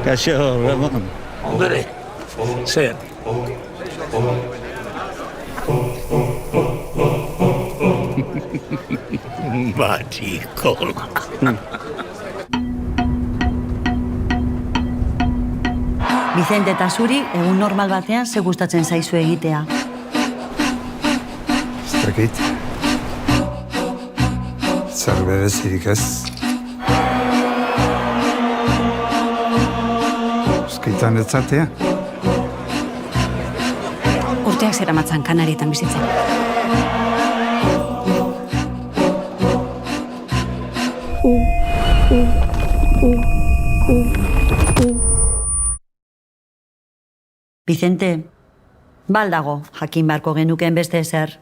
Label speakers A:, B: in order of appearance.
A: Kaixo, Ramon.
B: Ondore, zer?
A: Batikola.
C: Vicente eta zuri, egun normal batean ze gustatzen zaizu egitea.
D: Ez dakit. Zer berezirik ez. Euskaitan etzatea.
E: Urteak zeramatzan Kanarietan bizitzen.
C: Vicente, baldago, jakin beharko genuken beste ezer.